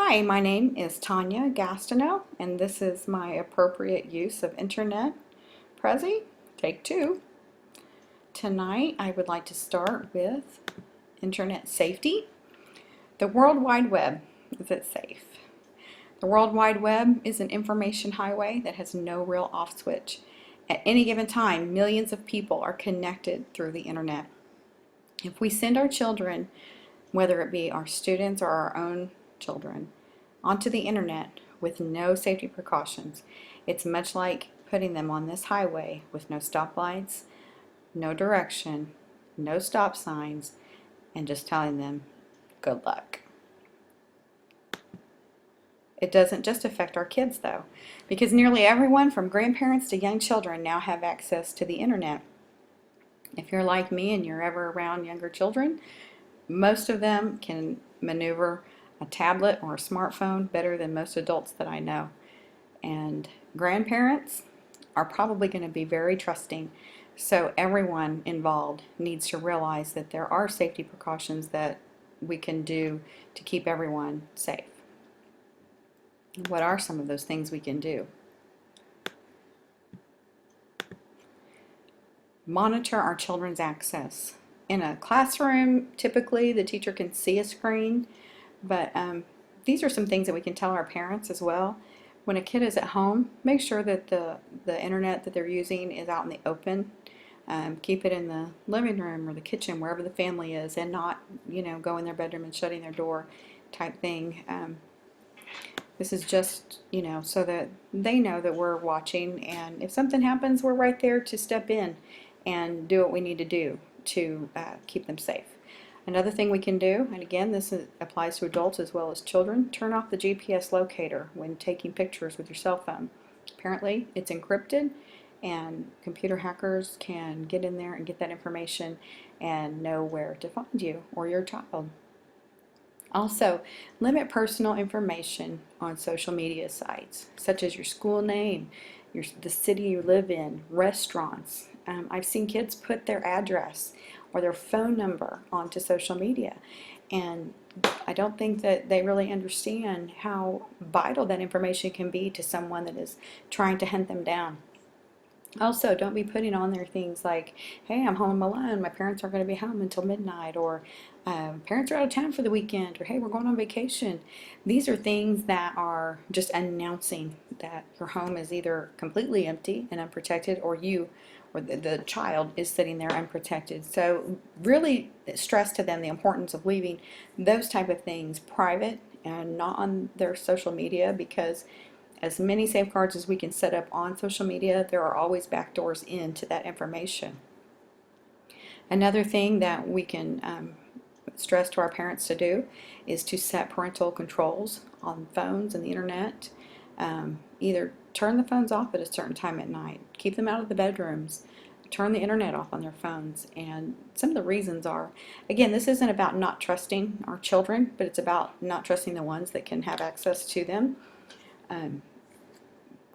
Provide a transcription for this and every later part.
Hi, my name is Tanya Gastineau, and this is my appropriate use of internet. Prezi, take two. Tonight, I would like to start with internet safety. The World Wide Web, is it safe? The World Wide Web is an information highway that has no real off switch. At any given time, millions of people are connected through the internet. If we send our children, whether it be our students or our own children, onto the internet with no safety precautions, it's much like putting them on this highway with no stoplights, no direction, no stop signs, and just telling them good luck. It doesn't just affect our kids though, because nearly everyone from grandparents to young children now have access to the internet. If you're like me and you're ever around younger children, most of them can maneuver a tablet or a smartphone better than most adults that I know. And grandparents are probably going to be very trusting. So everyone involved needs to realize that there are safety precautions that we can do to keep everyone safe. What are some of those things we can do? Monitor our children's access. In a classroom, typically the teacher can see a screen, but these are some things that we can tell our parents as well. When a kid is at home, make sure that the internet that they're using is out in the open. Keep it in the living room or the kitchen, wherever the family is, and not, go in their bedroom and shutting their door type thing. This is just, so that they know that we're watching, and if something happens, we're right there to step in and do what we need to do to keep them safe. Another thing we can do, and again, applies to adults as well as children, turn off the GPS locator when taking pictures with your cell phone. Apparently, it's encrypted, and computer hackers can get in there and get that information and know where to find you or your child. Also, limit personal information on social media sites, such as your school name, the city you live in, restaurants. I've seen kids put their address or their phone number onto social media, and I don't think that they really understand how vital that information can be to someone that is trying to hunt them down. Also, don't be putting on there things like, hey, I'm home alone, my parents aren't going to be home until midnight, or parents are out of town for the weekend, or hey, we're going on vacation. These are things that are just announcing that your home is either completely empty and unprotected, or you or the child is sitting there unprotected. So really stress to them the importance of leaving those type of things private and not on their social media, because as many safeguards as we can set up on social media, there are always backdoors into that information. Another thing that we can stress to our parents to do is to set parental controls on phones and the internet. Either turn the phones off at a certain time at night, keep them out of the bedrooms, turn the internet off on their phones. And some of the reasons are, again, this isn't about not trusting our children, but it's about not trusting the ones that can have access to them.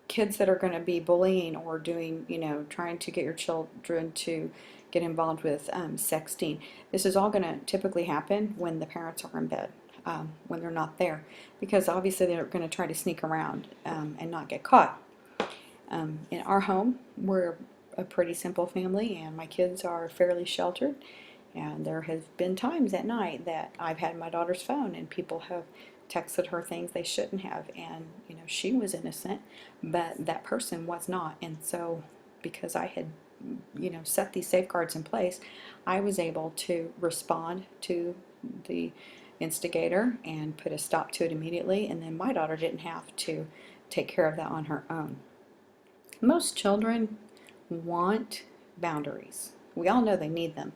Kids that are going to be bullying or doing, trying to get your children to get involved with sexting. This is all going to typically happen when the parents are in bed, when they're not there, because obviously they're going to try to sneak around and not get caught. In our home, we're a pretty simple family, and my kids are fairly sheltered. And there have been times at night that I've had my daughter's phone and people have texted her things they shouldn't have, and she was innocent, but that person was not. And so because I had set these safeguards in place, I was able to respond to the instigator and put a stop to it immediately, and then my daughter didn't have to take care of that on her own. Most children want boundaries. We all know they need them.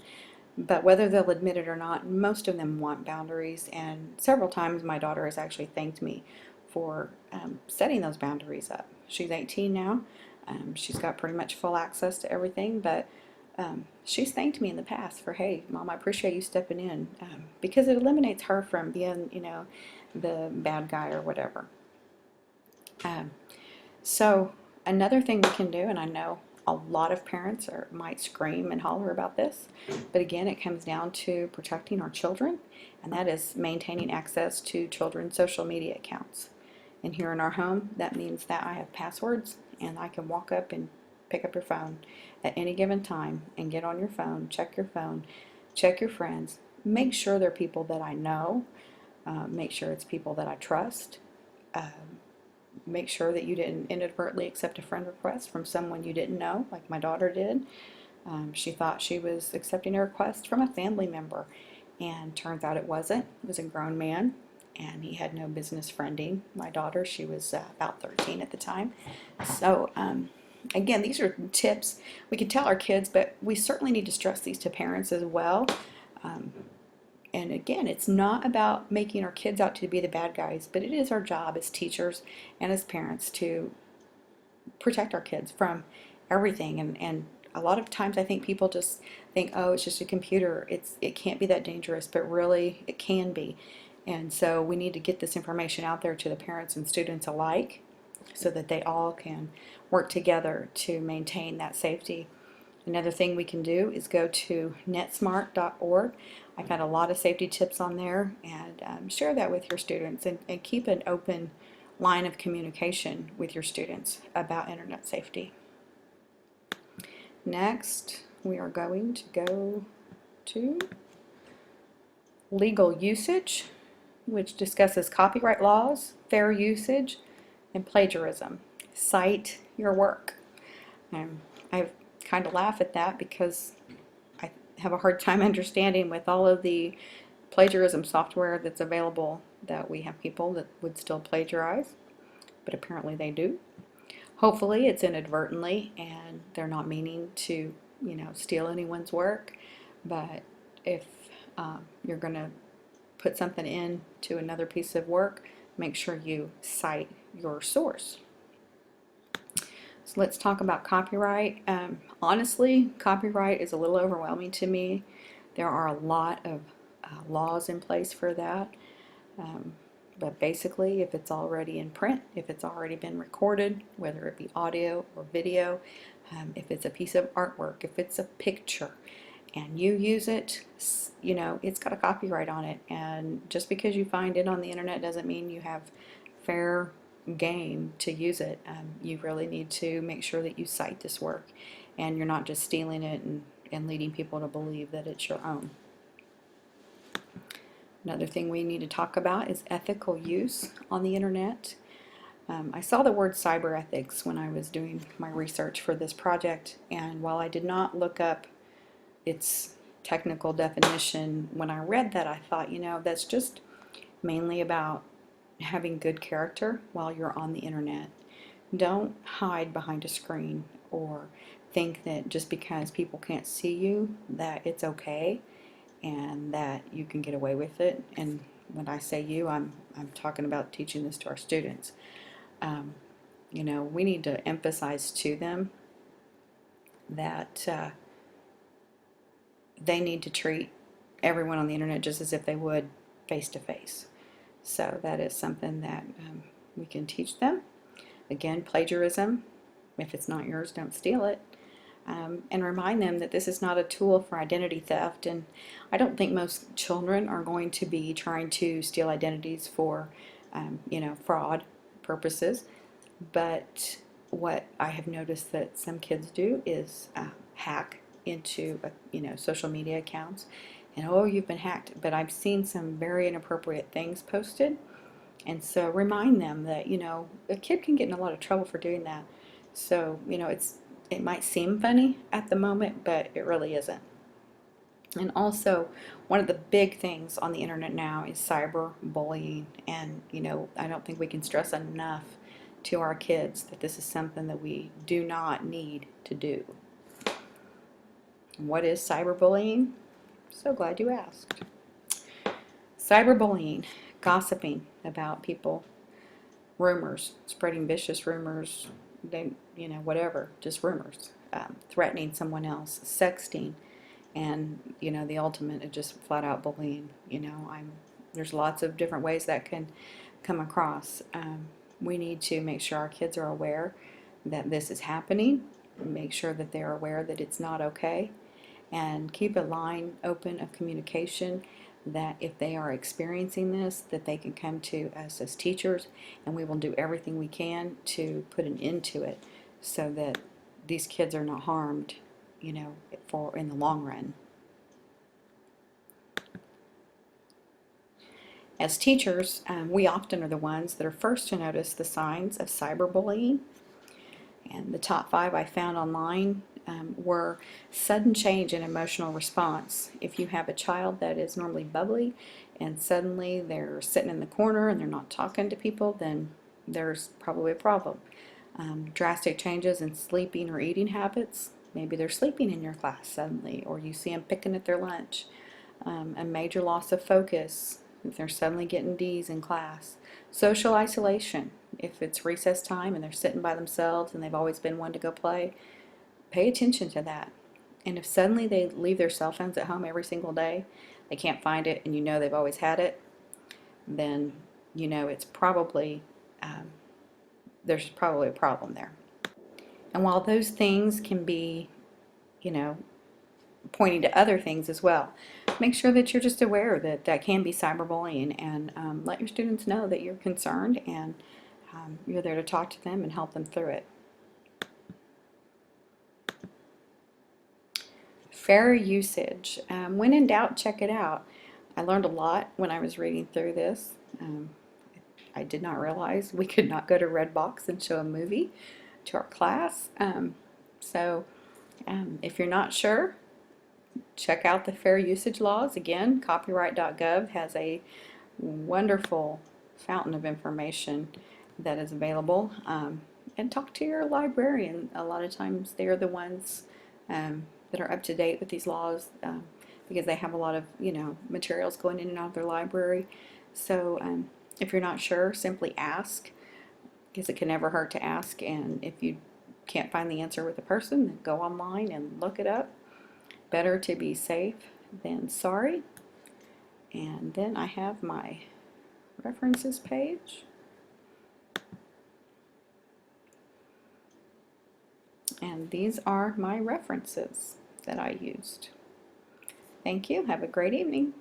But whether they'll admit it or not, most of them want boundaries, and several times my daughter has actually thanked me for setting those boundaries up. She's 18 now. She's got pretty much full access to everything, but she's thanked me in the past for, hey, Mom, I appreciate you stepping in, because it eliminates her from being, the bad guy or whatever. So another thing we can do, and I know A lot of parents might scream and holler about this, but again, it comes down to protecting our children, and that is maintaining access to children's social media accounts. And here in our home, that means that I have passwords, and I can walk up and pick up your phone at any given time and get on your phone, check your friends, make sure they're people that I know, make sure it's people that I trust. Make sure that you didn't inadvertently accept a friend request from someone you didn't know, like my daughter did. She thought she was accepting a request from a family member, and turns out it wasn't. It was a grown man, and he had no business friending my daughter. She was about 13 at the time. So, again, these are tips we can tell our kids, but we certainly need to stress these to parents as well. Um, and again, it's not about making our kids out to be the bad guys, but it is our job as teachers and as parents to protect our kids from everything. And a lot of times I think people just think, oh, it's just a computer. It can't be that dangerous, but really it can be. And so we need to get this information out there to the parents and students alike so that they all can work together to maintain that safety. Another thing we can do is go to netsmart.org. I've got a lot of safety tips on there, and share that with your students, and keep an open line of communication with your students about internet safety. Next, we are going to go to legal usage, which discusses copyright laws, fair usage, and plagiarism. Cite your work. I kind of laugh at that because I have a hard time understanding with all of the plagiarism software that's available that we have people that would still plagiarize, but apparently they do. Hopefully it's inadvertently and they're not meaning to, steal anyone's work, but if you're going to put something into another piece of work, make sure you cite your source. So let's talk about copyright. Honestly, copyright is a little overwhelming to me. There are a lot of laws in place for that. But basically, if it's already in print, if it's already been recorded, whether it be audio or video, if it's a piece of artwork, if it's a picture, and you use it, it's got a copyright on it. And just because you find it on the internet doesn't mean you have fair game to use it. You really need to make sure that you cite this work and you're not just stealing it and leading people to believe that it's your own. Another thing we need to talk about is ethical use on the internet. I saw the word cyber ethics when I was doing my research for this project, and while I did not look up its technical definition, when I read that I thought, that's just mainly about having good character while you're on the internet. Don't hide behind a screen or think that just because people can't see you that it's okay and that you can get away with it. And when I say you, I'm talking about teaching this to our students. We need to emphasize to them that they need to treat everyone on the internet just as if they would face to face. So that is something that we can teach them. Again, plagiarism, if it's not yours, don't steal it. And remind them that this is not a tool for identity theft. And I don't think most children are going to be trying to steal identities for, fraud purposes. But what I have noticed that some kids do is hack into, social media accounts. And, oh, you've been hacked. But I've seen some very inappropriate things posted. And so remind them that, a kid can get in a lot of trouble for doing that. So, it might seem funny at the moment, but it really isn't. And also, one of the big things on the internet now is cyberbullying. And, I don't think we can stress enough to our kids that this is something that we do not need to do. What is cyberbullying? So glad you asked. Cyberbullying, gossiping about people, rumors, spreading vicious rumors, whatever, just rumors, threatening someone else, sexting, and, the ultimate is just flat out bullying. There's lots of different ways that can come across. We need to make sure our kids are aware that this is happening, make sure that they're aware that it's not okay, and keep a line open of communication that if they are experiencing this, that they can come to us as teachers, and we will do everything we can to put an end to it so that these kids are not harmed, for in the long run. As teachers, we often are the ones that are first to notice the signs of cyberbullying. And the top 5 I found online were sudden change in emotional response. If you have a child that is normally bubbly and suddenly they're sitting in the corner and they're not talking to people, then there's probably a problem. Drastic changes in sleeping or eating habits. Maybe they're sleeping in your class suddenly, or you see them picking at their lunch. A major loss of focus if they're suddenly getting D's in class. Social isolation. If it's recess time and they're sitting by themselves and they've always been one to go play, pay attention to that. And if suddenly they leave their cell phones at home every single day, they can't find it, and they've always had it, then it's probably there's probably a problem there. And while those things can be, pointing to other things as well, make sure that you're just aware that that can be cyberbullying, and let your students know that you're concerned, and you're there to talk to them and help them through it. Fair usage. When in doubt, check it out. I learned a lot when I was reading through this. I did not realize we could not go to Redbox and show a movie to our class. So if you're not sure, check out the fair usage laws. Again, copyright.gov has a wonderful fountain of information that is available. And talk to your librarian. A lot of times they're the ones that are up to date with these laws because they have a lot of materials going in and out of their library. So if you're not sure, simply ask, because it can never hurt to ask. And if you can't find the answer with a person, then go online and look it up. Better to be safe than sorry. And then I have my references page. And these are my references that I used. Thank you. Have a great evening.